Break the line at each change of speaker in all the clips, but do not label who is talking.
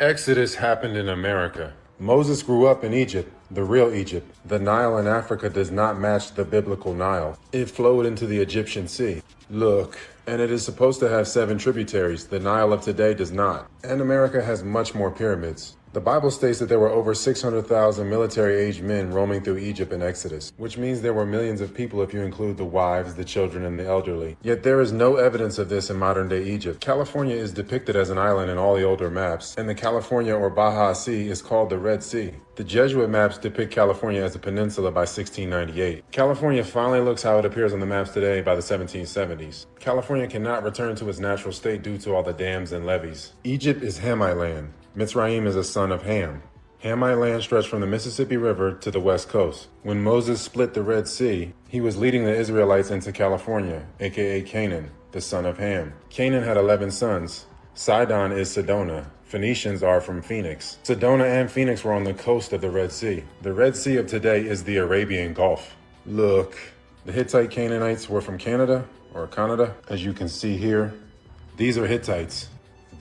Exodus happened in America. Moses grew up in Egypt, the real Egypt. The Nile in Africa does not match the biblical Nile. It flowed into the Egyptian Sea. Look, and it is supposed to have 7 tributaries. The Nile of today does not. And America has much more pyramids. The Bible states that there were over 600,000 military-aged men roaming through Egypt in Exodus, which means there were millions of people if you include the wives, the children, and the elderly. Yet there is no evidence of this in modern-day Egypt. California is depicted as an island in all the older maps, and the California or Baja Sea is called the Red Sea. The Jesuit maps depict California as a peninsula by 1698. California finally looks how it appears on the maps today by the 1770s. California cannot return to its natural state due to all the dams and levees. Egypt is Hamite land. Mitzrayim is a son of Ham. Hamite land stretched from the Mississippi River to the west coast. When Moses split the Red Sea, he was leading the Israelites into California, aka Canaan, the son of Ham. Canaan had 11 sons. Sidon is Sedona. Phoenicians are from Phoenix. Sedona and Phoenix were on the coast of the Red Sea. The Red Sea of today is the Arabian Gulf. Look, the Hittite Canaanites were from Canada, as you can see here. These are Hittites.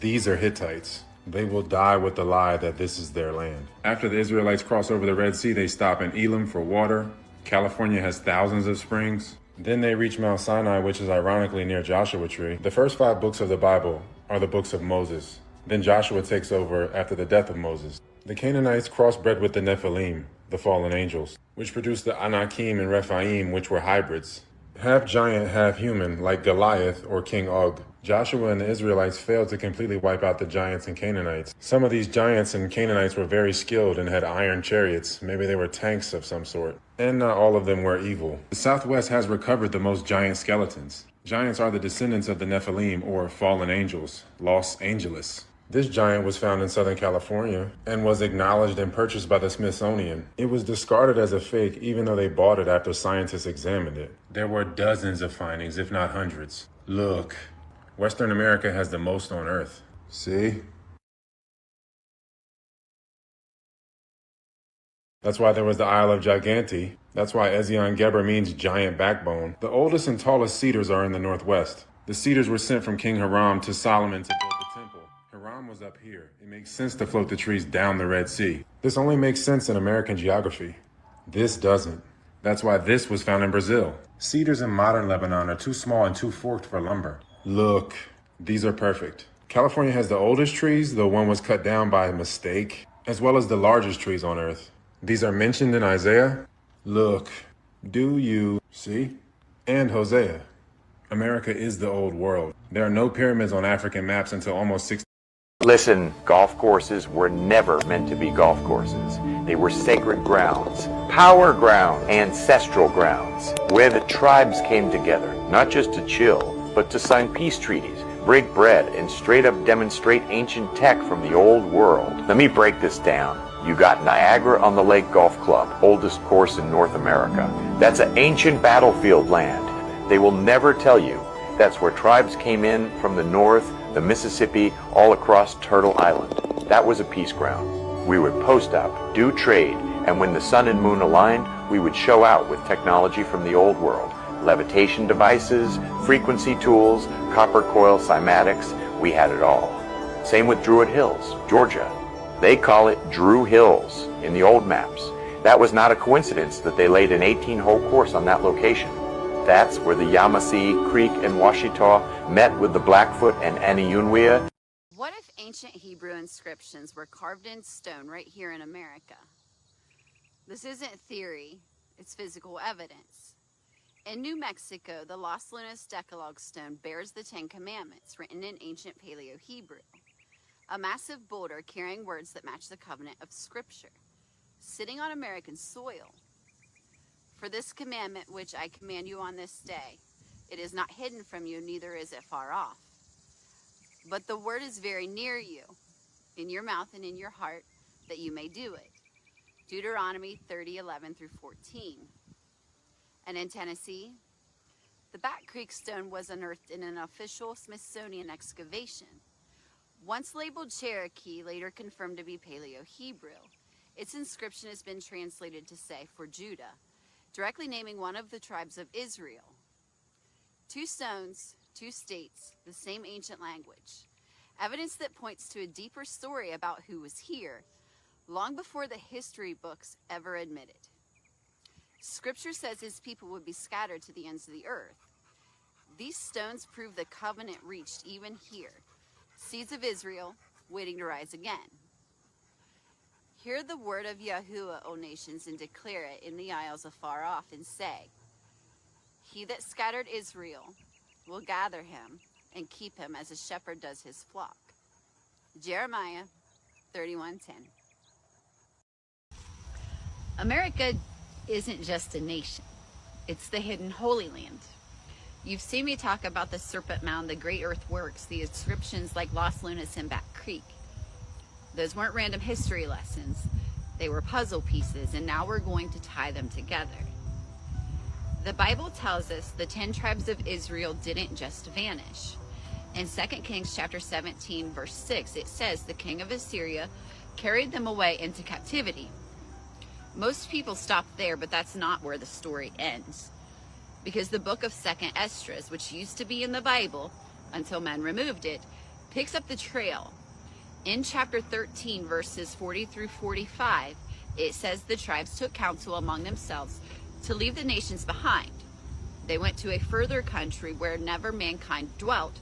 These are Hittites. They will die with the lie that this is their land. After the Israelites cross over the Red Sea, they stop in Elim for water. California has thousands of springs. Then they reach Mount Sinai, which is ironically near Joshua Tree. The first 5 books of the Bible are the books of Moses. Then Joshua takes over after the death of Moses. The Canaanites crossbred with the Nephilim, the fallen angels, which produced the Anakim and Rephaim, which were hybrids. Half giant, half human, like Goliath or King Og. Joshua and the Israelites failed to completely wipe out the giants and Canaanites. Some of these giants and Canaanites were very skilled and had iron chariots. Maybe they were tanks of some sort. And not all of them were evil. The Southwest has recovered the most giant skeletons. Giants are the descendants of the Nephilim, or fallen angels, Los Angeles. This giant was found in Southern California and was acknowledged and purchased by the Smithsonian. It was discarded as a fake even though they bought it after scientists examined it. There were dozens of findings, if not hundreds. Look, Western America has the most on Earth. See? That's why there was the Isle of Gigante. That's why Ezion Geber means giant backbone. The oldest and tallest cedars are in the Northwest. The cedars were sent from King Hiram to Solomon to build the temple. Hiram was up here. It makes sense to float the trees down the Red Sea. This only makes sense in American geography. This doesn't. That's why this was found in Brazil. Cedars in modern Lebanon are too small and too forked for lumber. Look, these are perfect. California has the oldest trees, though one was cut down by mistake, as well as the largest trees on Earth. These are mentioned in Isaiah. Look, do you see? And Hosea. America is the old world. There are no pyramids on African maps until almost 60.
Listen, golf courses were never meant to be golf courses. They were sacred grounds, power grounds, ancestral grounds, where the tribes came together, not just to chill, but to sign peace treaties, break bread, and straight up demonstrate ancient tech from the old world. Let me break this down. You got Niagara on the Lake Golf Club, oldest course in North America. That's an ancient battlefield land. They will never tell you that's where tribes came in from the north, the Mississippi, all across Turtle Island. That was a peace ground. We would post up, do trade, and when the sun and moon aligned, we would show out with technology from the old world. Levitation devices, frequency tools, copper coil cymatics, we had it all. Same with Druid Hills, Georgia. They call it Drew Hills in the old maps. That was not a coincidence that they laid an 18-hole course on that location. That's where the Yamasee, Creek, and Washita met with the Blackfoot and Aniunwea.
What if ancient Hebrew inscriptions were carved in stone right here in America? This isn't theory, it's physical evidence. In New Mexico, the Los Lunas Decalogue stone bears the 10 Commandments written in ancient Paleo-Hebrew, a massive boulder carrying words that match the covenant of Scripture, sitting on American soil. For this commandment which I command you on this day, it is not hidden from you, neither is it far off. But the word is very near you, in your mouth and in your heart, that you may do it. Deuteronomy 30:11 through 14. And in Tennessee, the Bat Creek stone was unearthed in an official Smithsonian excavation. Once labeled Cherokee, later confirmed to be Paleo-Hebrew, its inscription has been translated to say, for Judah, directly naming one of the tribes of Israel. 2 stones, 2 states, the same ancient language. evidence that points to a deeper story about who was here, long before the history books ever admitted. Scripture says his people would be scattered to the ends of the earth. These stones prove the covenant reached even here, seeds of Israel waiting to rise again. Hear the word of Yahuwah, O nations, and declare it in the isles afar off, and say, he that scattered Israel will gather him and keep him as a shepherd does his flock. Jeremiah 31:10. America isn't just a nation. It's the hidden Holy Land. You've seen me talk about the Serpent Mound, the Great Earthworks, the inscriptions like Los Lunas and Back Creek. Those weren't random history lessons. They were puzzle pieces, and now we're going to tie them together. The Bible tells us the 10 tribes of Israel didn't just vanish. In 2 Kings chapter 17, verse 6, it says the king of Assyria carried them away into captivity. Most people stop there, but that's not where the story ends. Because the book of 2nd Esdras, which used to be in the Bible until men removed it, picks up the trail. In chapter 13, verses 40 through 45, it says the tribes took counsel among themselves to leave the nations behind. They went to a further country where never mankind dwelt,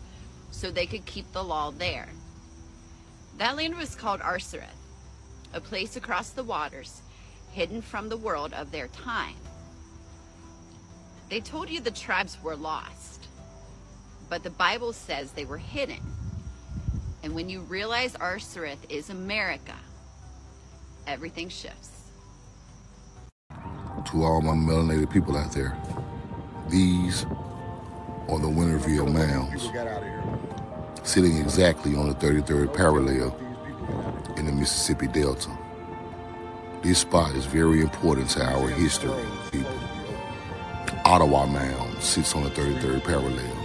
so they could keep the law there. That land was called Arsareth, a place across the waters, hidden from the world of their time. They told you the tribes were lost, but the Bible says they were hidden. And when you realize Arsareth is America, everything shifts.
To all my melanated people out there, these are the Winterville Mounds, sitting exactly on the 33rd parallel in the Mississippi Delta. This spot is very important to our history, people. Ottawa Mound sits on the 33rd parallel.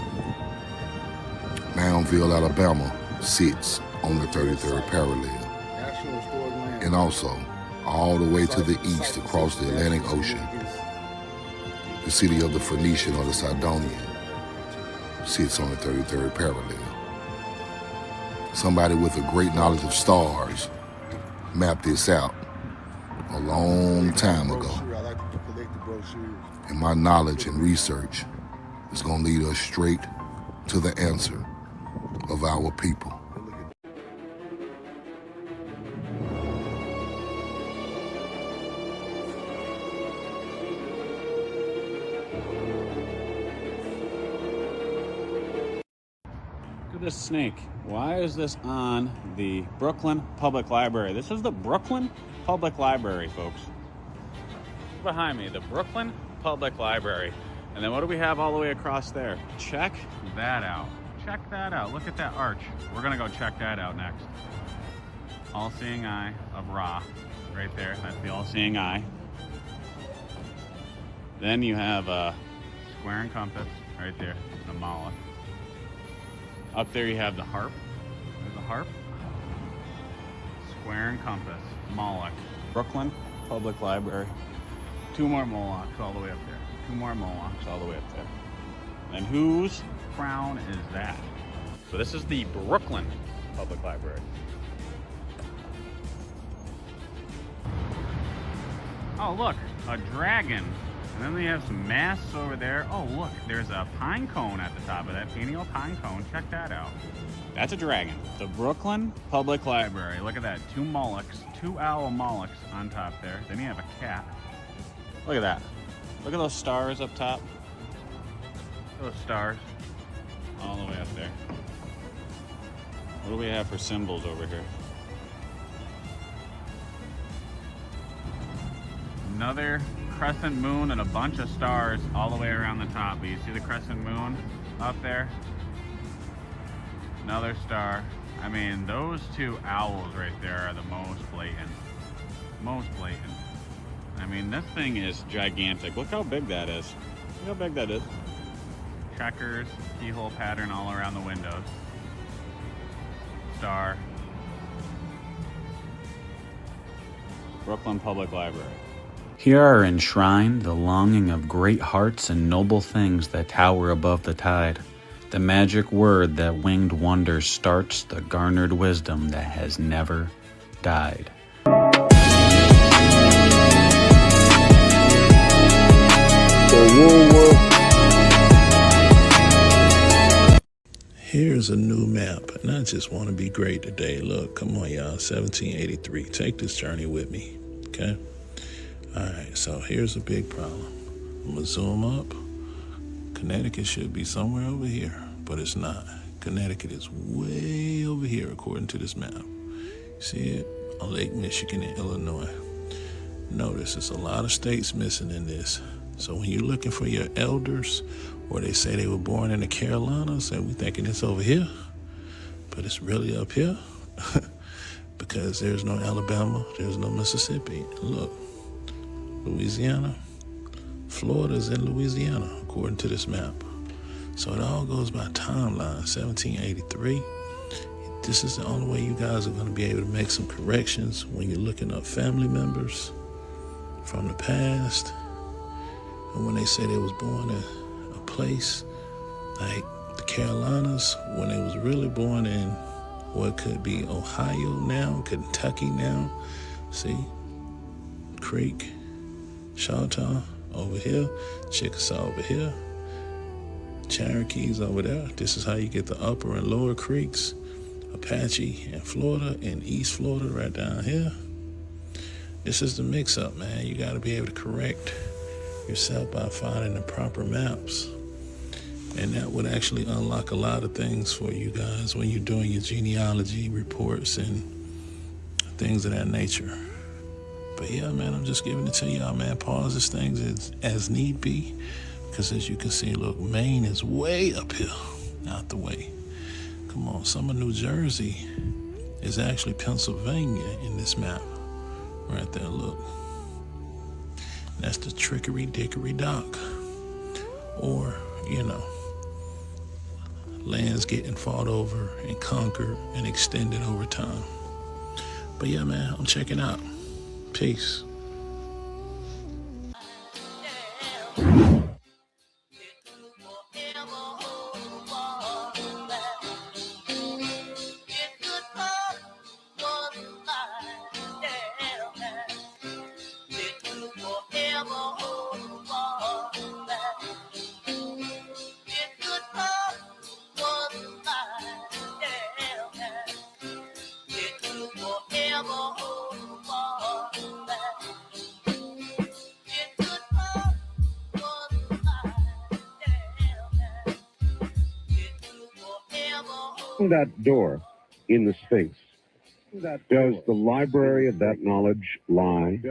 Moundville, Alabama sits on the 33rd parallel. And also, all the way to the east across the Atlantic Ocean, the city of the Phoenician or the Sidonian sits on the 33rd parallel. Somebody with a great knowledge of stars mapped this out a long time ago. And my knowledge and research is going to lead us straight to the answer of our people.
Look at this snake. Why is this on the Brooklyn Public Library? This is the Brooklyn Public Library, folks. Behind me, the Brooklyn Public Library. And then what do we have all the way across there? Check that out. Check that out. Look at that arch. We're gonna go check that out next. All-seeing eye of Ra, right there. That's the all-seeing eye. Then you have a square and compass right there, the Moloch. Up there you have the harp. There's a harp. Square and compass, Moloch. Brooklyn Public Library. 2 more Molochs all the way up there. 2 more Molochs all the way up there. And whose crown is that? So this is the Brooklyn Public Library. Oh look, a dragon. And then they have some masks over there. Oh look, there's a pine cone at the top of that, pineal pine cone. Check that out. That's a dragon. The Brooklyn Public Library. Look at that, 2 Molochs, 2 owl Molochs on top there. Then you have a cat. Look at that. Look at those stars up top. Those stars all the way up there. What do we have for symbols over here? Another crescent moon and a bunch of stars all the way around the top. But you see the crescent moon up there? Another star. I mean, those 2 owls right there are the most blatant. Most blatant. I mean, this thing is gigantic. Look how big that is. Look how big that is. Checkers, keyhole pattern all around the windows. Star. Brooklyn Public Library. Here are enshrined the longing of great hearts and noble things that tower above the tide. The magic word that winged wonder starts the garnered wisdom that has never died.
Here's a new map, and I just want to be great today. Look, come on, y'all, 1783. Take this journey with me, okay? All right, so here's a big problem. I'm going to zoom up. Connecticut should be somewhere over here, but it's not. Connecticut is way over here, according to this map. See it? On Lake Michigan and Illinois. Notice there's a lot of states missing in this. So when you're looking for your elders, or they say they were born in the Carolinas, and we're thinking it's over here, but it's really up here because there's no Alabama, there's no Mississippi. Look, Louisiana, Florida's in Louisiana, according to this map. So it all goes by timeline, 1783. This is the only way you guys are going to be able to make some corrections when you're looking up family members from the past. And when they say they was born in a place like the Carolinas, when they was really born in what could be Ohio now, Kentucky now. See? Creek, Choctaw over here, Chickasaw over here, Cherokees over there. This is how you get the upper and lower creeks. Apache in Florida and East Florida right down here. This is the mix-up, man. You got to be able to correct yourself by finding the proper maps. And that would actually unlock a lot of things for you guys when you're doing your genealogy reports and things of that nature. But yeah, man, I'm just giving it to y'all, man. Pause this thing as need be. Because as you can see, look, Maine is way up here, out the way. Come on, some of New Jersey is actually Pennsylvania in this map. Right there, look. That's the Trickery Dickory Dock. Or, you know, lands getting fought over and conquered and extended over time. But yeah, man, I'm checking out. Peace.
That door in the Sphinx, does the library of that knowledge lie?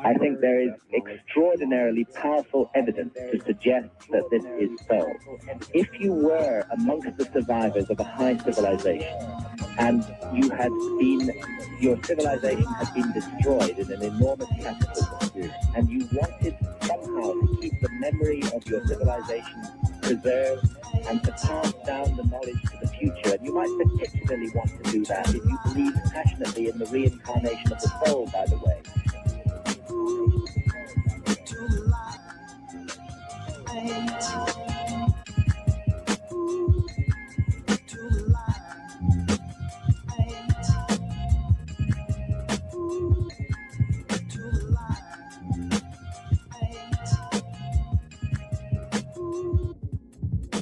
I think there is extraordinarily powerful evidence to suggest that this is so. If you were amongst the survivors of a high civilization and your civilization had been destroyed in an enormous cataclysm, and you wanted somehow to keep the memory of your civilization preserved and to pass down the knowledge to the future, and you might particularly want to do that if you believe passionately in the reincarnation of the soul, by the way.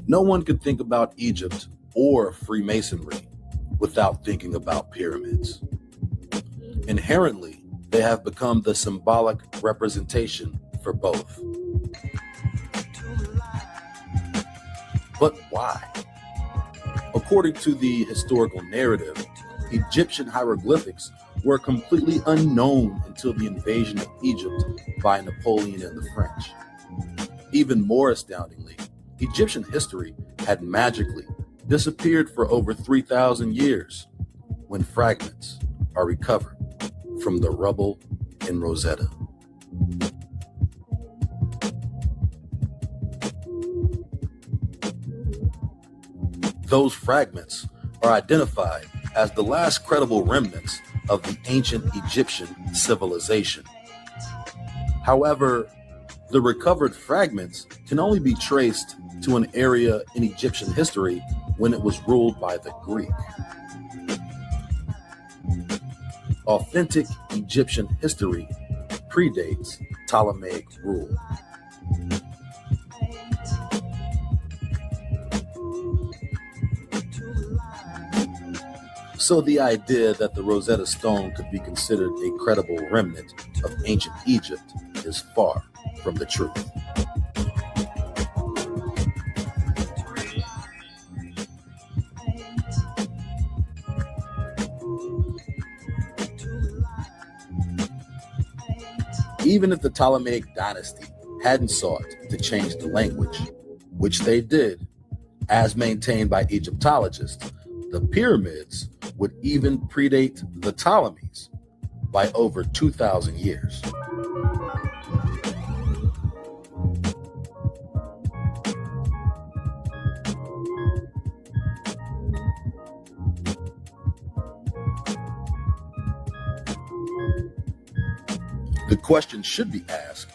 No one could think about Egypt or Freemasonry without thinking about pyramids. Inherently, they have become the symbolic representation for both. But why? According to the historical narrative, Egyptian hieroglyphics were completely unknown until the invasion of Egypt by Napoleon and the French. Even more astoundingly, Egyptian history had magically disappeared for over 3,000 years when fragments are recovered from the rubble in Rosetta. Those fragments are identified as the last credible remnants of the ancient Egyptian civilization. However, The recovered fragments can only be traced to an area in Egyptian history when it was ruled by the Greek. Authentic Egyptian history predates Ptolemaic rule. So the idea that the Rosetta Stone could be considered a credible remnant of ancient Egypt is far from the truth. Even if the Ptolemaic dynasty hadn't sought to change the language, which they did, as maintained by Egyptologists, the pyramids would even predate the Ptolemies by over 2,000 years. The question should be asked,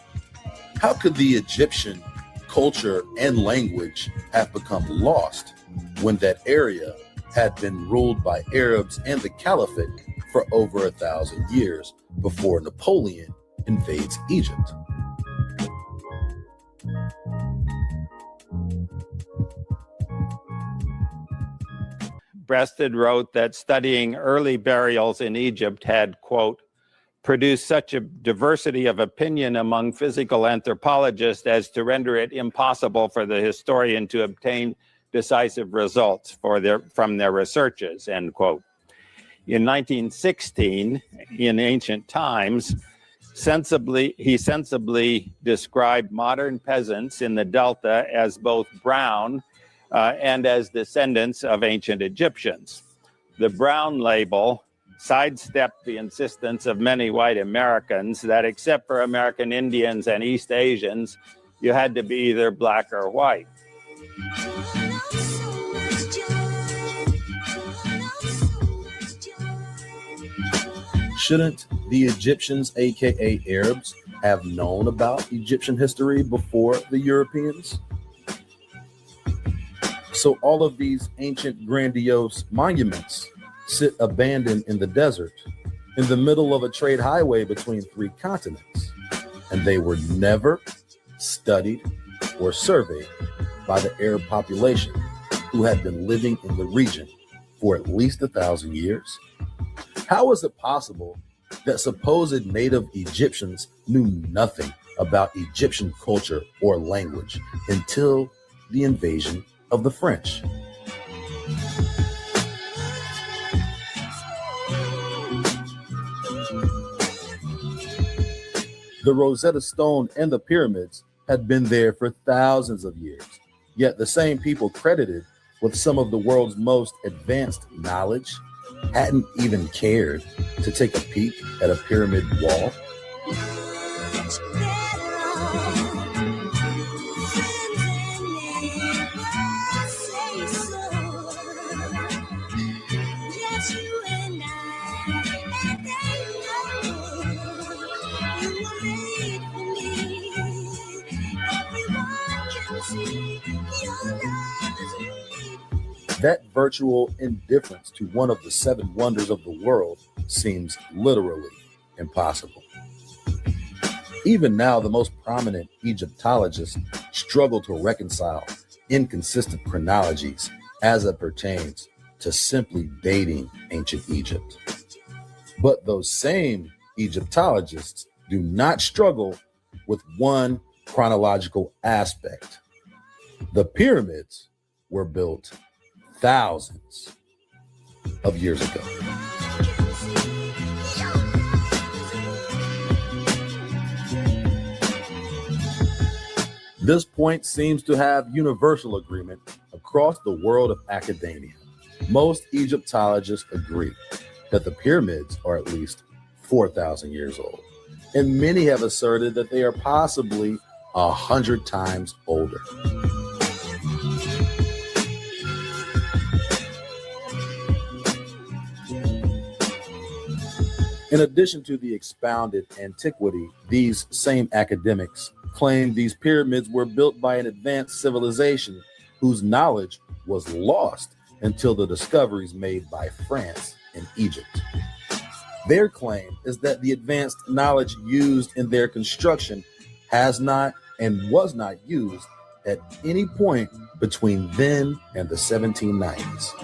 how could the Egyptian culture and language have become lost when that area had been ruled by Arabs and the Caliphate for over 1,000 years before Napoleon invades Egypt?
Breasted wrote that studying early burials in Egypt had, quote, produced such a diversity of opinion among physical anthropologists as to render it impossible for the historian to obtain decisive results from their researches, end quote. In 1916, in Ancient Times, he sensibly described modern peasants in the Delta as both brown and as descendants of ancient Egyptians. The brown label sidestepped the insistence of many white Americans that except for American Indians and East Asians, you had to be either black or white.
Shouldn't the Egyptians, aka Arabs, have known about Egyptian history before the Europeans? So all of these ancient grandiose monuments sit abandoned in the desert in the middle of a trade highway between 3 continents, and they were never studied or surveyed by the Arab population who had been living in the region for at least 1,000 years? How is it possible that supposed native Egyptians knew nothing about Egyptian culture or language until the invasion of the French? The Rosetta Stone and the pyramids had been there for thousands of years, yet the same people credited with some of the world's most advanced knowledge hadn't even cared to take a peek at a pyramid wall. That virtual indifference to one of the 7 wonders of the world seems literally impossible. Even now, the most prominent Egyptologists struggle to reconcile inconsistent chronologies as it pertains to simply dating ancient Egypt. But those same Egyptologists do not struggle with one chronological aspect. The pyramids were built thousands of years ago. This point seems to have universal agreement across the world of academia. Most Egyptologists agree that the pyramids are at least 4,000 years old, and many have asserted that they are possibly 100 times older. In addition to the expounded antiquity, these same academics claim these pyramids were built by an advanced civilization whose knowledge was lost until the discoveries made by France and Egypt. Their claim is that the advanced knowledge used in their construction has not and was not used at any point between then and the 1790s.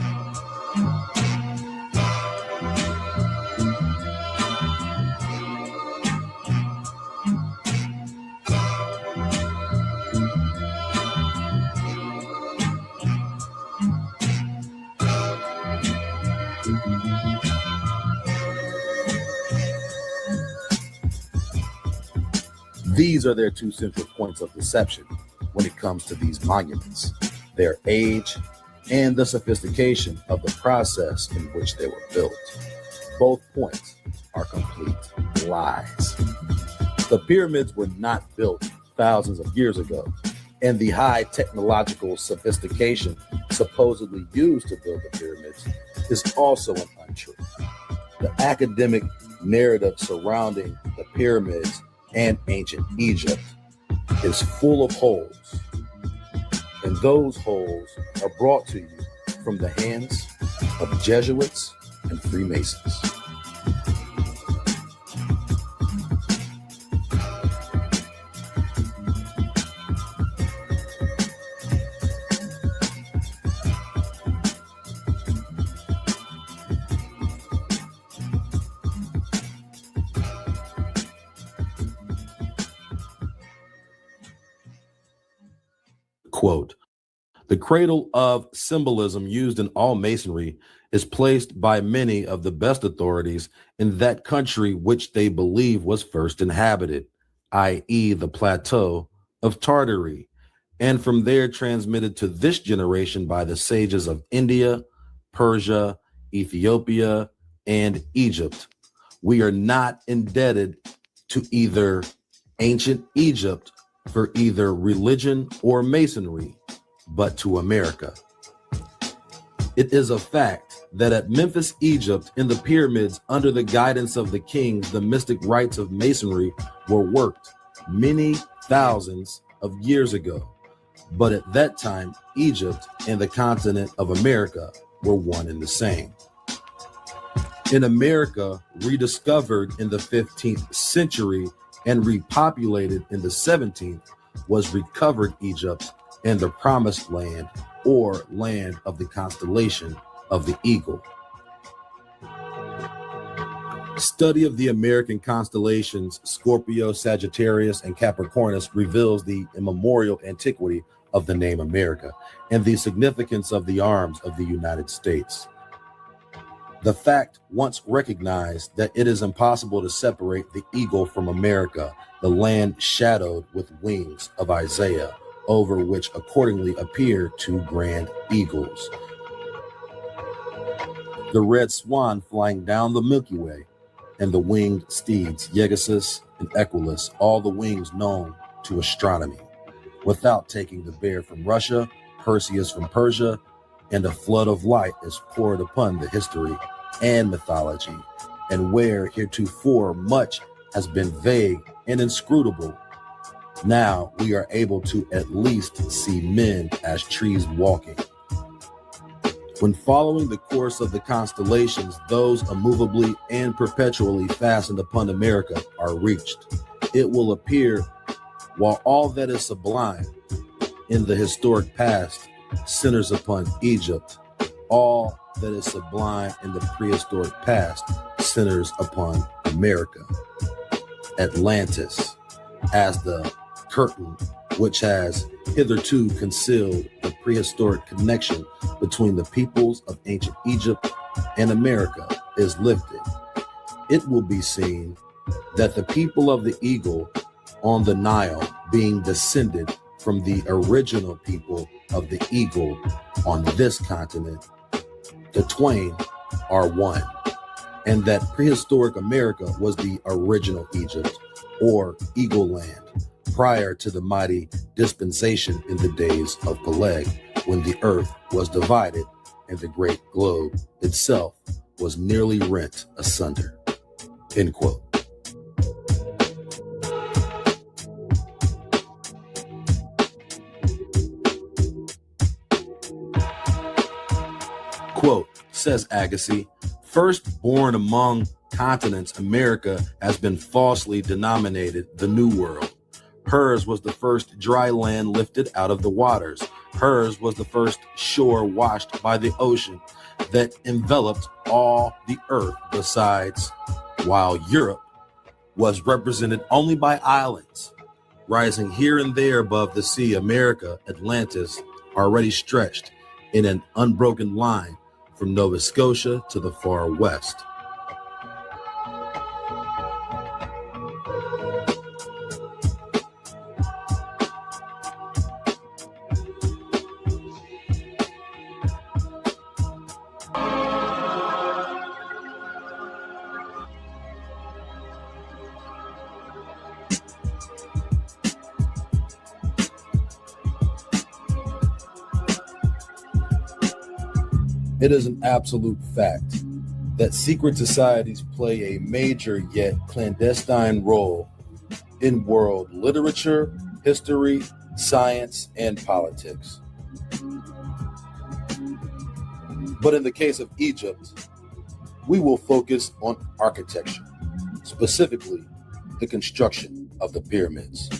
These are their two central points of deception when it comes to these monuments: their age and the sophistication of the process in which they were built. Both points are complete lies. The pyramids were not built thousands of years ago, and the high technological sophistication supposedly used to build the pyramids is also an untruth. The academic narrative surrounding the pyramids and ancient Egypt is full of holes, and those holes are brought to you from the hands of Jesuits and Freemasons. Quote, "The cradle of symbolism used in all masonry is placed by many of the best authorities in that country which they believe was first inhabited, i.e. the plateau of Tartary, and from there transmitted to this generation by the sages of India, Persia, Ethiopia, and Egypt. We are not indebted to either ancient Egypt for either religion or masonry, but to America. It is a fact that at Memphis, Egypt, in the pyramids, under the guidance of the kings, the mystic rites of masonry were worked many thousands of years ago. But at that time, Egypt and the continent of America were one and the same. In America, rediscovered in the 15th century and repopulated in the 17th, was recovered Egypt and the promised land, or land of the constellation of the eagle. Study of the American constellations Scorpio, Sagittarius, and Capricornus reveals the immemorial antiquity of the name America and the significance of the arms of the United States. The fact once recognized that it is impossible to separate the eagle from America, the land shadowed with wings of Isaiah, over which accordingly appear two grand eagles. The red swan flying down the Milky Way, and the winged steeds, Pegasus and Equus, all the wings known to astronomy, without taking the bear from Russia, Perseus from Persia, and a flood of light is poured upon the history and mythology, and where heretofore much has been vague and inscrutable, now we are able to at least see men as trees walking. When following the course of the constellations, those immovably and perpetually fastened upon America are reached. It will appear, while all that is sublime in the historic past centers upon Egypt, all that is sublime in the prehistoric past centers upon America. Atlantis, as the curtain which has hitherto concealed the prehistoric connection between the peoples of ancient Egypt and America, is lifted. It will be seen that the people of the eagle on the Nile, being descended from the original people of the eagle on this continent, the twain are one, and that prehistoric America was the original Egypt, or Eagle Land, prior to the mighty dispensation in the days of Peleg, when the earth was divided and the great globe itself was nearly rent asunder. End quote. Quote, says Agassi, first born among continents, America has been falsely denominated the New World. Hers was the first dry land lifted out of the waters. Hers was the first shore washed by the ocean that enveloped all the earth besides, while Europe was represented only by islands. Rising here and there above the sea, America, Atlantis, already stretched in an unbroken line from Nova Scotia to the far west. It is an absolute fact that secret societies play a major yet clandestine role in world literature, history, science, and politics. But in the case of Egypt, we will focus on architecture, specifically the construction of the pyramids.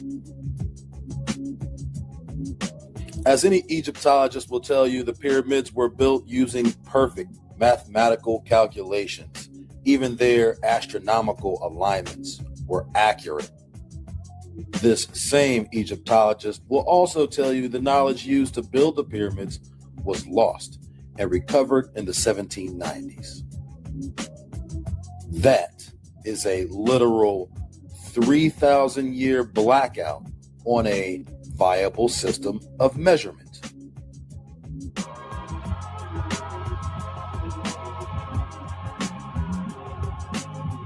As any Egyptologist will tell you, the pyramids were built using perfect mathematical calculations. Even their astronomical alignments were accurate. This same Egyptologist will also tell you the knowledge used to build the pyramids was lost and recovered in the 1790s. That is a literal 3,000-year blackout on a viable system of measurement.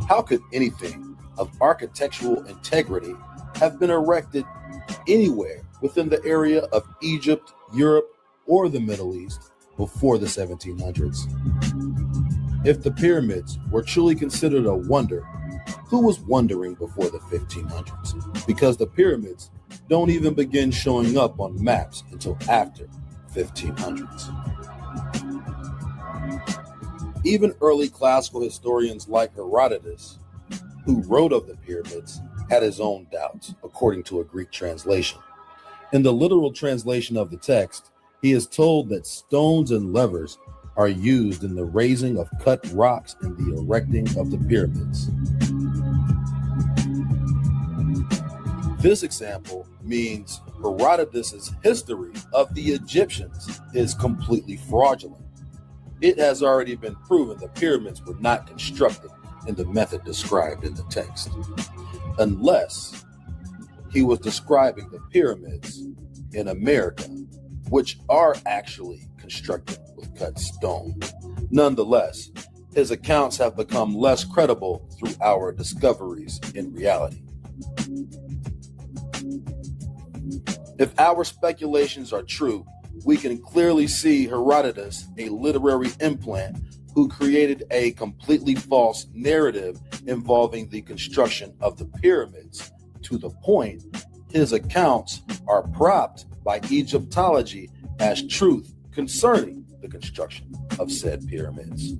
How could anything of architectural integrity have been erected anywhere within the area of Egypt, Europe, or the Middle East before the 1700s? If the pyramids were truly considered a wonder, who was wondering before the 1500s? Because the pyramids don't even begin showing up on maps until after 1500s. Even early classical historians like Herodotus, who wrote of the pyramids, had his own doubts, according to a Greek translation. In the literal translation of the text, he is told that stones and levers are used in the raising of cut rocks and the erecting of the pyramids. This example means Herodotus' history of the Egyptians is completely fraudulent. It has already been proven the pyramids were not constructed in the method described in the text, unless he was describing the pyramids in America, which are actually constructed with cut stone. Nonetheless, his accounts have become less credible through our discoveries in reality. If our speculations are true, we can clearly see Herodotus, a literary implant, who created a completely false narrative involving the construction of the pyramids, to the point his accounts are propped by Egyptology as truth concerning the construction of said pyramids.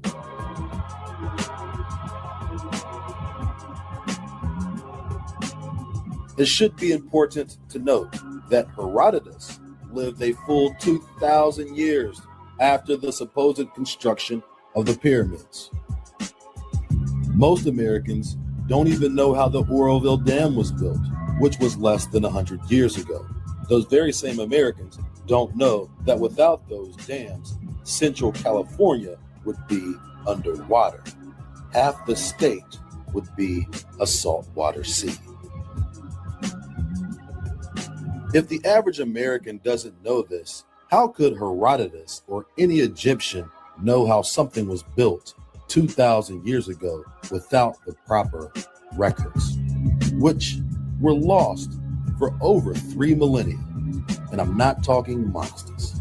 It should be important to note that Herodotus lived a full 2,000 years after the supposed construction of the pyramids. Most Americans don't even know how the Oroville Dam was built, which was less than 100 years ago. Those very same Americans don't know that without those dams, Central California would be underwater. Half the state would be a saltwater sea. If the average American doesn't know this, how could Herodotus or any Egyptian know how something was built 2,000 years ago without the proper records, which were lost for over 3 millennia? And I'm not talking monsters.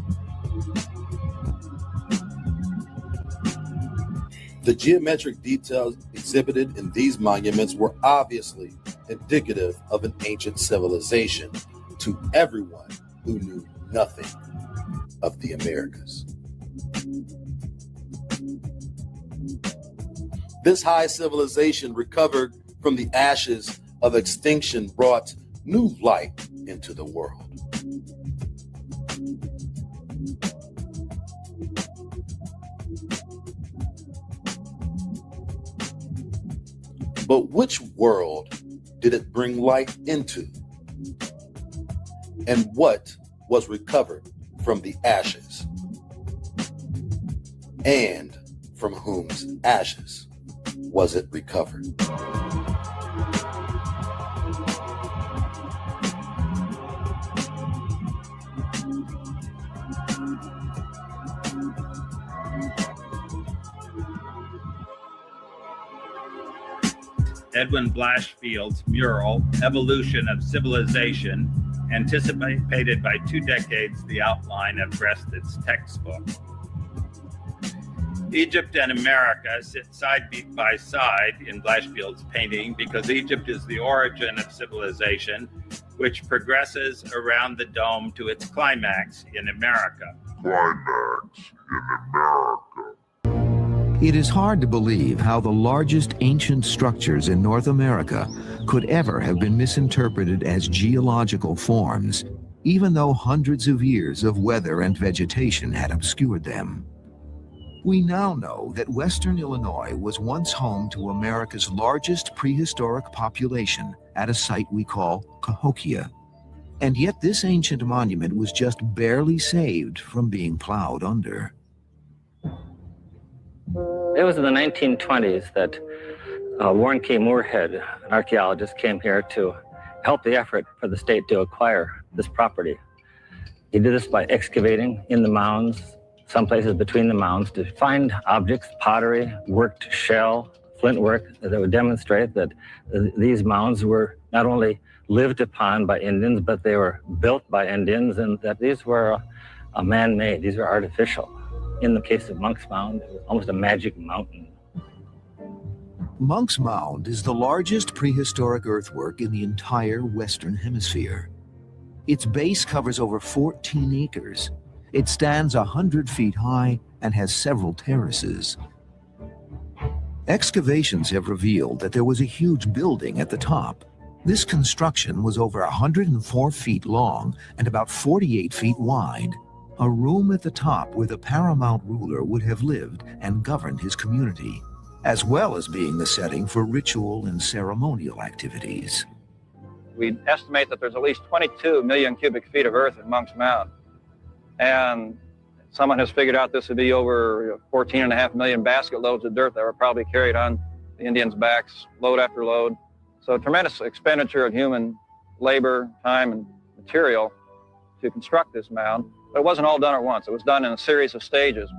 The geometric details exhibited in these monuments were obviously indicative of an ancient civilization to everyone who knew nothing of the Americas. This high civilization recovered from the ashes of extinction brought new light into the world. But which world did it bring light into? And what was recovered from the ashes? And from whose ashes was it recovered?
Edwin Blashfield's mural, Evolution of Civilization, anticipated by 2 decades the outline of Breasted's textbook. Egypt and America sit side by side in Blashfield's painting because Egypt is the origin of civilization, which progresses around the dome to its climax in America.
It is hard to believe how the largest ancient structures in North America could ever have been misinterpreted as geological forms, even though hundreds of years of weather and vegetation had obscured them. We now know that Western Illinois was once home to America's largest prehistoric population at a site we call Cahokia. And yet this ancient monument was just barely saved from being plowed under.
It was in the 1920s that Warren K. Moorhead, an archaeologist, came here to help the effort for the state to acquire this property. He did this by excavating in the mounds, some places between the mounds, to find objects, pottery, worked shell, flint work that would demonstrate that these mounds were not only lived upon by Indians, but they were built by Indians, and that these were man-made, these were artificial. In the case of Monk's Mound, it was almost a magic mountain.
Monk's Mound is the largest prehistoric earthwork in the entire Western Hemisphere. Its base covers over 14 acres. It stands 100 feet high and has several terraces. Excavations have revealed that there was a huge building at the top. This construction was over 104 feet long and about 48 feet wide. A room at the top where the paramount ruler would have lived and governed his community, as well as being the setting for ritual and ceremonial activities.
We estimate that there's at least 22 million cubic feet of earth in Monk's Mound. And someone has figured out this would be over 14.5 million basket loads of dirt that were probably carried on the Indians' backs, load after load. So a tremendous expenditure of human labor, time, and material to construct this mound. But it wasn't all done at once. It was done in a series of stages.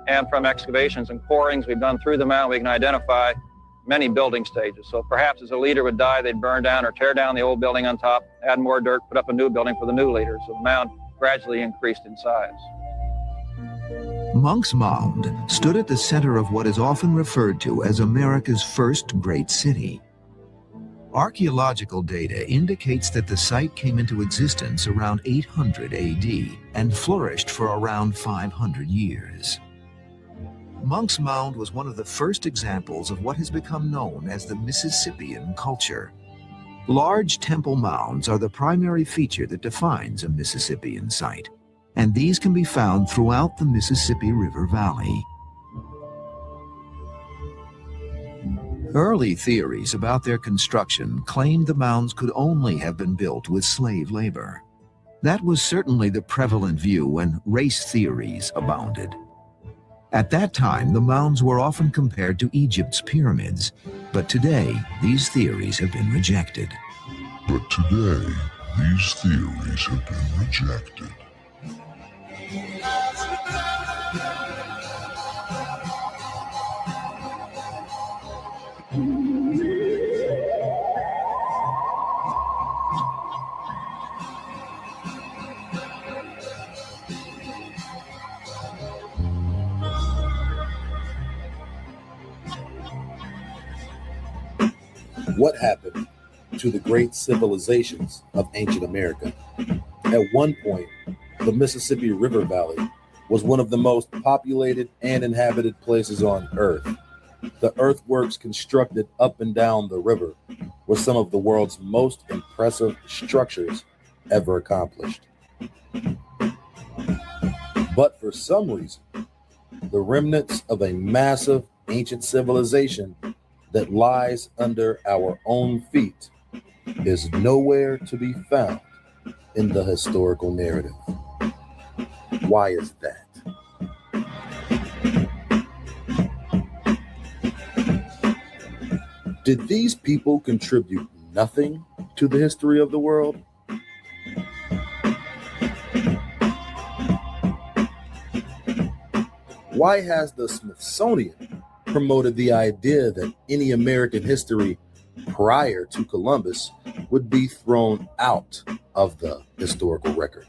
And from excavations and quarings we've done through the mound, we can identify many building stages. So perhaps as a leader would die, they'd burn down or tear down the old building on top, add more dirt, put up a new building for the new leader. So the mound gradually increased in size.
Monk's Mound stood at the center of what is often referred to as America's first great city. Archaeological data indicates that the site came into existence around 800 AD and flourished for around 500 years. Monk's Mound was one of the first examples of what has become known as the Mississippian culture. Large temple mounds are the primary feature that defines a Mississippian site, and these can be found throughout the Mississippi River Valley. Early theories about their construction claimed the mounds could only have been built with slave labor. That was certainly the prevalent view when race theories abounded. At that time, the mounds were often compared to Egypt's pyramids, but today, these theories have been rejected.
What happened to the great civilizations of ancient America? At one point, the Mississippi River Valley was one of the most populated and inhabited places on Earth. The earthworks constructed up and down the river were some of the world's most impressive structures ever accomplished. But for some reason, the remnants of a massive ancient civilization that lies under our own feet is nowhere to be found in the historical narrative. Why is that? Did these people contribute nothing to the history of the world? Why has the Smithsonian promoted the idea that any American history prior to Columbus would be thrown out of the historical record?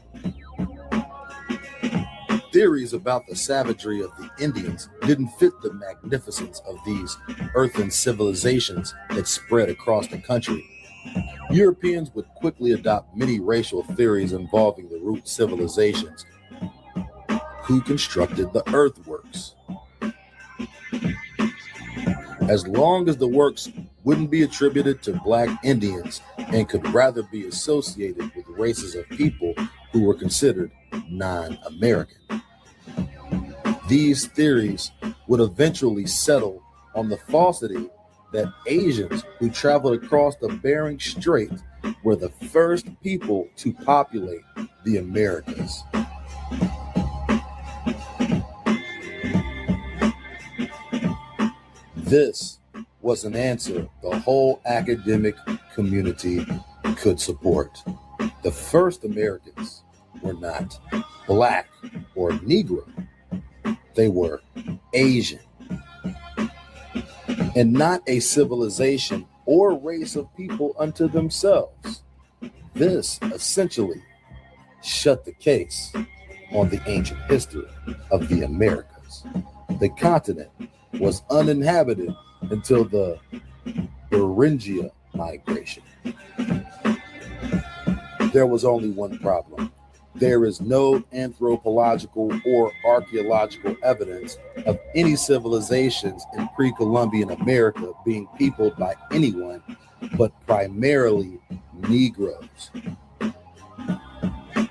Theories about the savagery of the Indians didn't fit the magnificence of these earthen civilizations that spread across the country. Europeans would quickly adopt many racial theories involving the root civilizations. Who constructed the earthworks? As long as the works wouldn't be attributed to Black Indians and could rather be associated with races of people who were considered non-American. These theories would eventually settle on the falsity that Asians who traveled across the Bering Strait were the first people to populate the Americas. This was an answer the whole academic community could support. The first Americans were not Black or Negro. They were Asian. And not a civilization or race of people unto themselves. This essentially shut the case on the ancient history of the Americas. The continent was uninhabited until the Beringia migration. There was only one problem. There is no anthropological or archaeological evidence of any civilizations in pre-Columbian America being peopled by anyone but primarily Negroes.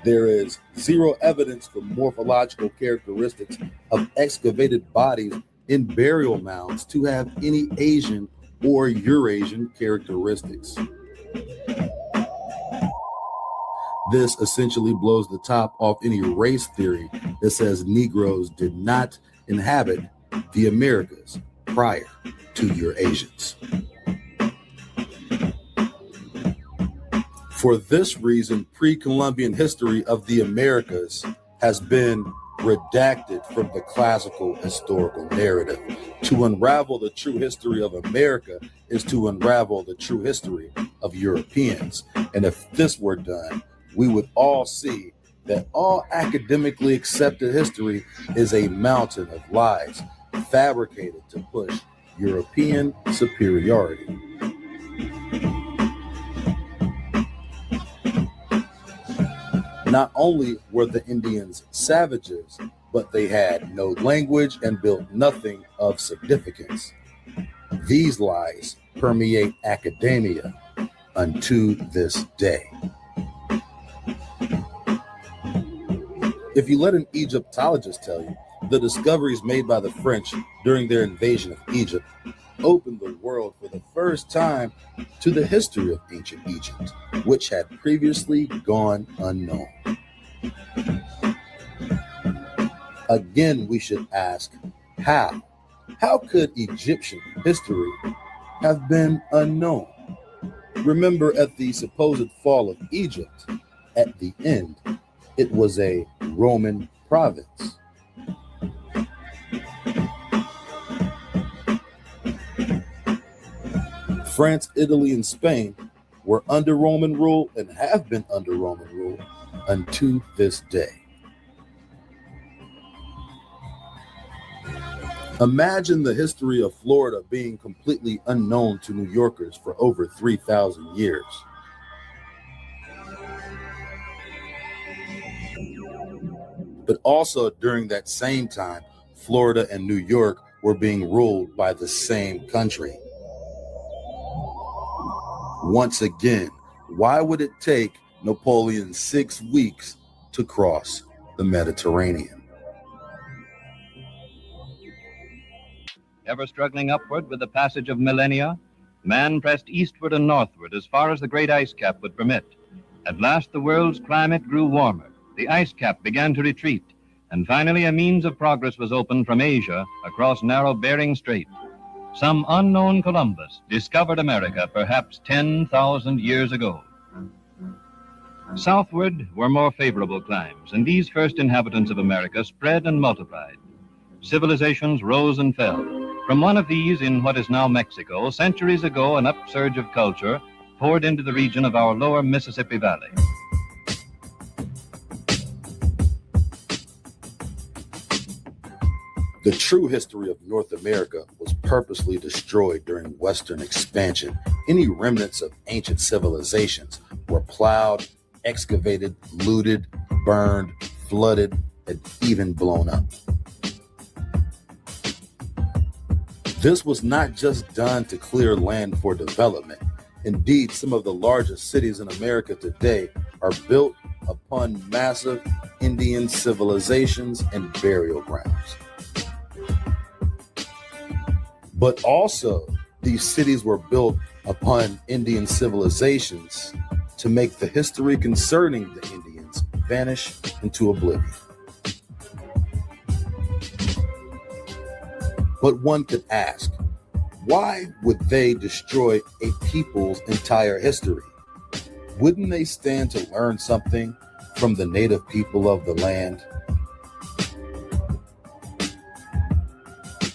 There is zero evidence for morphological characteristics of excavated bodies in burial mounds to have any Asian or Eurasian characteristics. This essentially blows the top off any race theory that says Negroes did not inhabit the Americas prior to Eurasians. For this reason, pre-Columbian history of the Americas has been redacted from the classical historical narrative. To unravel the true history of America is to unravel the true history of Europeans. And if this were done, we would all see that all academically accepted history is a mountain of lies fabricated to push European superiority. Not only were the Indians savages, but they had no language and built nothing of significance. These lies permeate academia unto this day. If you let an Egyptologist tell you, the discoveries made by the French during their invasion of Egypt opened the world for the first time to the history of ancient Egypt, which had previously gone unknown. Again, we should ask, how? How could Egyptian history have been unknown? Remember, at the supposed fall of Egypt, at the end, it was a Roman province. France, Italy, and Spain were under Roman rule and have been under Roman rule unto this day. Imagine the history of Florida being completely unknown to New Yorkers for over 3,000 years. But also during that same time, Florida and New York were being ruled by the same country. Once again, why would it take Napoleon 6 weeks to cross the Mediterranean?
Ever struggling upward with the passage of millennia, man pressed eastward and northward as far as the great ice cap would permit. At last the world's climate grew warmer, the ice cap began to retreat, and finally a means of progress was opened from Asia across narrow Bering Strait. Some unknown Columbus discovered America perhaps 10,000 years ago. Southward were more favorable climes, and these first inhabitants of America spread and multiplied. Civilizations rose and fell. From one of these, in what is now Mexico, centuries ago an upsurge of culture poured into the region of our lower Mississippi Valley.
The true history of North America was purposely destroyed during Western expansion. Any remnants of ancient civilizations were plowed, excavated, looted, burned, flooded, and even blown up. This was not just done to clear land for development. Indeed, some of the largest cities in America today are built upon massive Indian civilizations and burial grounds. But also, these cities were built upon Indian civilizations to make the history concerning the Indians vanish into oblivion. But one could ask, why would they destroy a people's entire history? Wouldn't they stand to learn something from the native people of the land?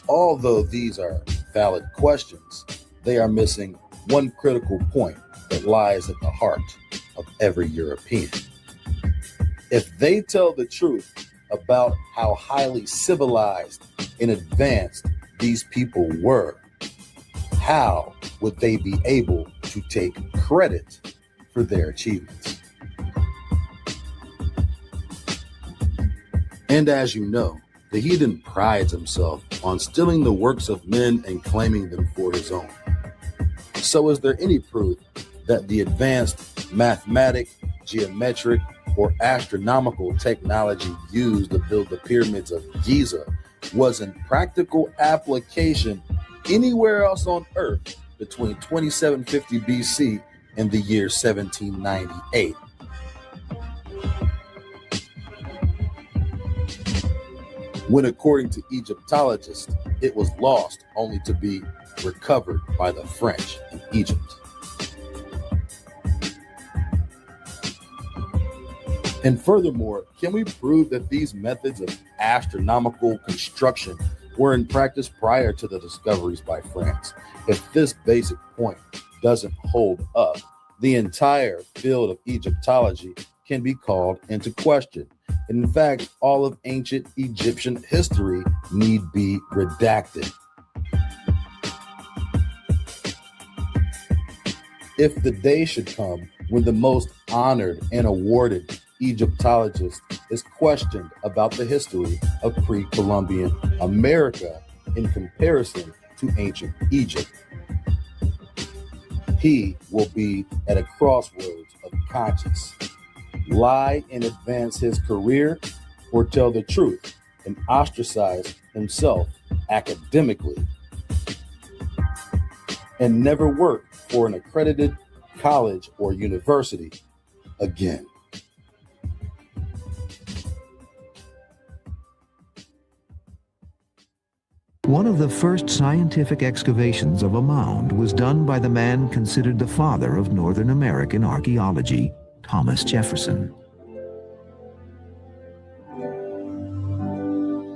Although these are valid questions, they are missing one critical point that lies at the heart of every European. If they tell the truth about how highly civilized and advanced these people were, how would they be able to take credit for their achievements? And as you know, the heathen prides himself on stealing the works of men and claiming them for his own. So is there any proof that the advanced mathematic, geometric, or astronomical technology used to build the pyramids of Giza was in practical application anywhere else on Earth between 2750 BC and the year 1798? When, according to Egyptologists, it was lost only to be recovered by the French in Egypt. And furthermore, can we prove that these methods of astronomical construction were in practice prior to the discoveries by France? If this basic point doesn't hold up, the entire field of Egyptology can be called into question. And in fact, all of ancient Egyptian history need be redacted. If the day should come when the most honored and awarded Egyptologist is questioned about the history of pre-Columbian America in comparison to ancient Egypt, he will be at a crossroads of conscience. Lie and advance his career, or tell the truth and ostracize himself academically, and never work for an accredited college or university again.
One of the first scientific excavations of a mound was done by the man considered the father of Northern American archaeology, Thomas Jefferson.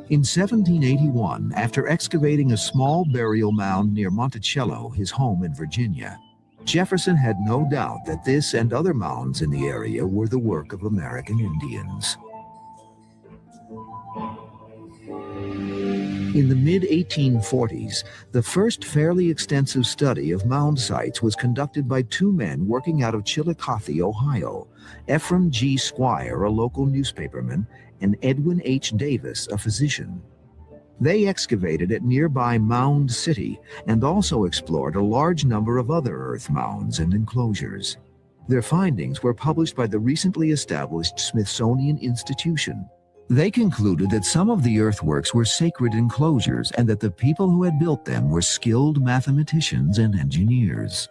In 1781, after excavating a small burial mound near Monticello, his home in Virginia, Jefferson had no doubt that this and other mounds in the area were the work of American Indians. In the mid-1840s, the first fairly extensive study of mound sites was conducted by two men working out of Chillicothe, Ohio, Ephraim G. Squire, a local newspaperman, and Edwin H. Davis, a physician. They excavated at nearby Mound City and also explored a large number of other earth mounds and enclosures. Their findings were published by the recently established Smithsonian Institution. They concluded that some of the earthworks were sacred enclosures and that the people who had built them were skilled mathematicians and engineers.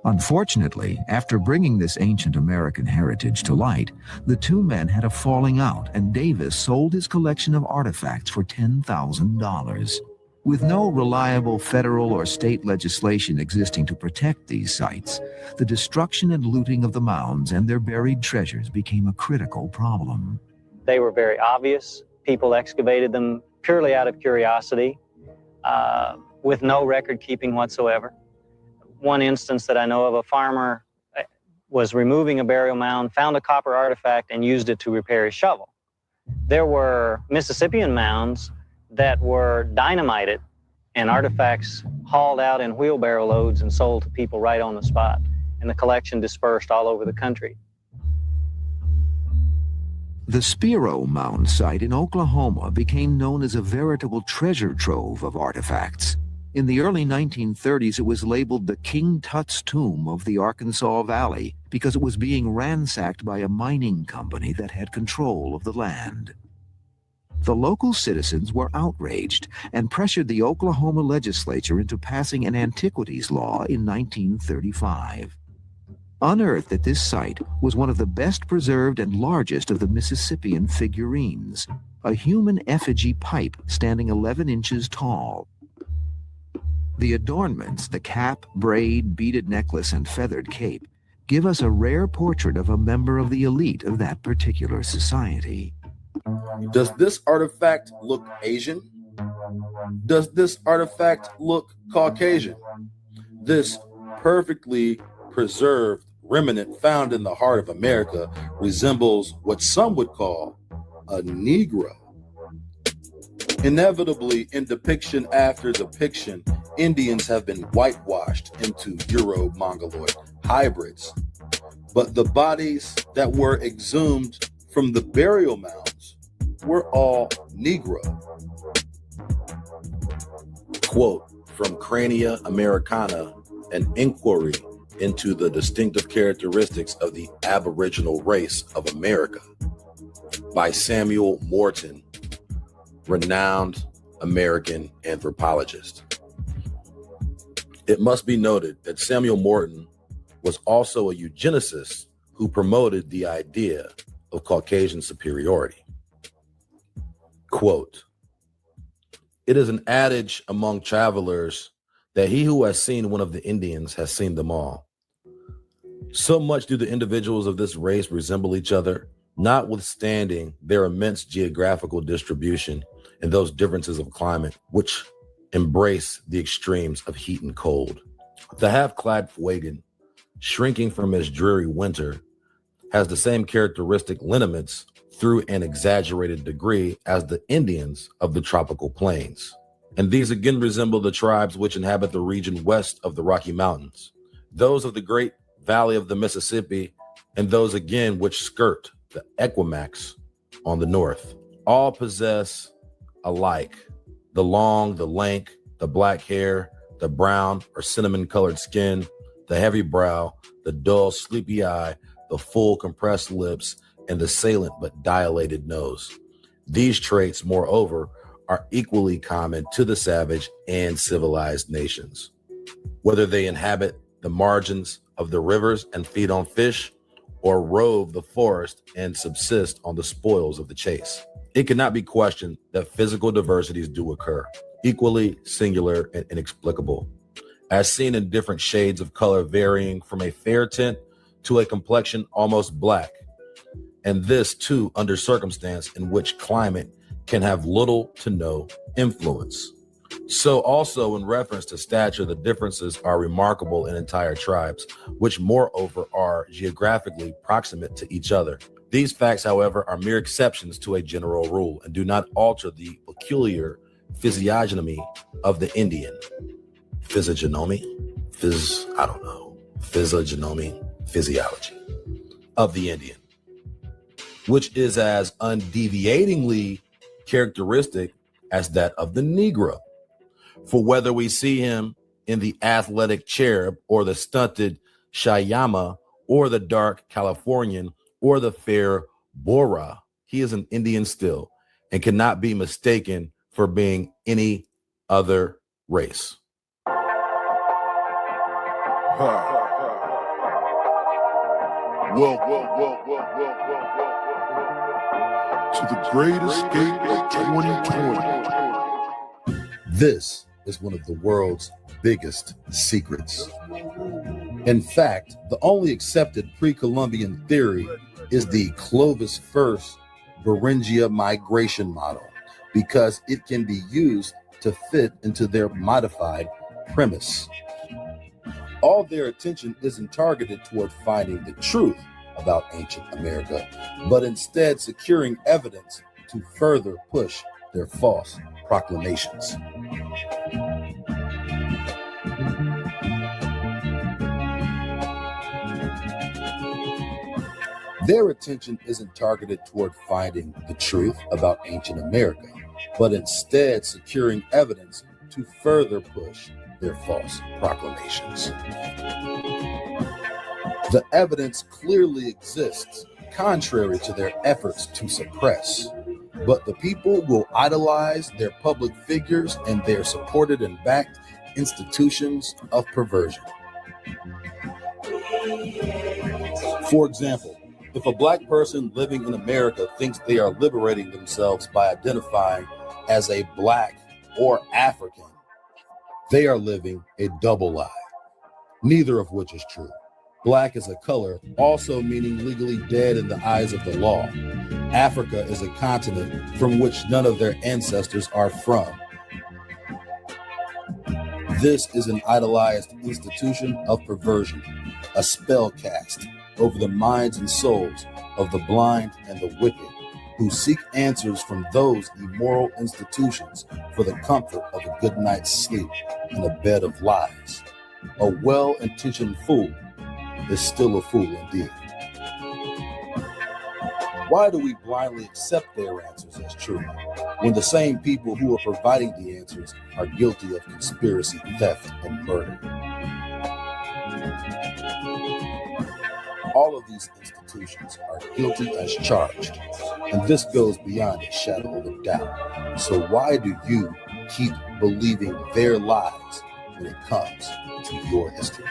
Unfortunately, after bringing this ancient American heritage to light, the two men had a falling out and Davis sold his collection of artifacts for $10,000. With no reliable federal or state legislation existing to protect these sites, the destruction and looting of the mounds and their buried treasures became a critical problem.
They were very obvious. People excavated them purely out of curiosity, with no record keeping whatsoever. One instance that I know of, a farmer was removing a burial mound, found a copper artifact, and used it to repair his shovel. There were Mississippian mounds that were dynamited and artifacts hauled out in wheelbarrow loads and sold to people right on the spot, and the collection dispersed all over the country.
The Spiro Mound site in Oklahoma became known as a veritable treasure trove of artifacts. In the early 1930s, it was labeled the King Tut's Tomb of the Arkansas Valley because it was being ransacked by a mining company that had control of the land. The local citizens were outraged and pressured the Oklahoma legislature into passing an antiquities law in 1935. Unearthed at this site was one of the best preserved and largest of the Mississippian figurines, a human effigy pipe standing 11 inches tall. The adornments, the cap, braid, beaded necklace, and feathered cape, give us a rare portrait of a member of the elite of that particular society.
Does this artifact look Asian? Does this artifact look Caucasian? This perfectly preserved remnant found in the heart of America resembles what some would call a Negro. Inevitably, in depiction after depiction, Indians have been whitewashed into Euro-Mongoloid hybrids. But the bodies that were exhumed from the burial mounds were all Negro. Quote from Crania Americana, an inquiry into the distinctive characteristics of the Aboriginal race of America by Samuel Morton, renowned American anthropologist. It must be noted that Samuel Morton was also a eugenicist who promoted the idea of Caucasian superiority. Quote, "It is an adage among travelers that he who has seen one of the Indians has seen them all. So much do the individuals of this race resemble each other, notwithstanding their immense geographical distribution and those differences of climate which embrace the extremes of heat and cold. The half-clad Fuegan, shrinking from his dreary winter, has the same characteristic lineaments through an exaggerated degree as the Indians of the tropical plains. And these again resemble the tribes which inhabit the region west of the Rocky Mountains, those of the great valley of the Mississippi, and those again which skirt the Esquimaux on the north. All possess alike the long, the lank, the black hair, the brown or cinnamon-colored skin, the heavy brow, the dull, sleepy eye, the full compressed lips, and the salient but dilated nose. These traits, moreover, are equally common to the savage and civilized nations. Whether they inhabit the margins of the rivers and feed on fish, or rove the forest and subsist on the spoils of the chase. It cannot be questioned that physical diversities do occur, equally singular and inexplicable, as seen in different shades of color varying from a fair tint to a complexion almost black, and this too under circumstance in which climate can have little to no influence. So also in reference to stature, the differences are remarkable in entire tribes, which moreover are geographically proximate to each other. These facts, however, are mere exceptions to a general rule and do not alter the peculiar physiognomy of the Indian. Physiognomy physiology of the Indian, which is as undeviatingly characteristic as that of the Negro. For whether we see him in the athletic cherub or the stunted Shayama or the dark Californian or the fair Bora, he is an Indian still and cannot be mistaken for being any other race.
To the great escape of 2020.
This is one of the world's biggest secrets. In fact, the only accepted pre-Columbian theory is the Clovis first Beringia migration model, because it can be used to fit into their modified premise. All their attention isn't targeted toward finding the truth about ancient America, but instead securing evidence to further push their false proclamations. Their attention isn't targeted toward finding the truth about ancient America, but instead securing evidence to further push their false proclamations. The evidence clearly exists, contrary to their efforts to suppress, but the people will idolize their public figures and their supported and backed institutions of perversion. For example, if a black person living in America thinks they are liberating themselves by identifying as a black or African, they are living a double lie, neither of which is true. Black is a color, also meaning legally dead in the eyes of the law. Africa is a continent from which none of their ancestors are from. This is an idolized institution of perversion, a spell cast over the minds and souls of the blind and the wicked, who seek answers from those immoral institutions for the comfort of a good night's sleep in a bed of lies. A well-intentioned fool is still a fool indeed. Why do we blindly accept their answers as true when the same people who are providing the answers are guilty of conspiracy, theft, and murder? All of these institutions are guilty as charged, and this goes beyond a shadow of a doubt. So why do you keep believing their lies when it comes to your history?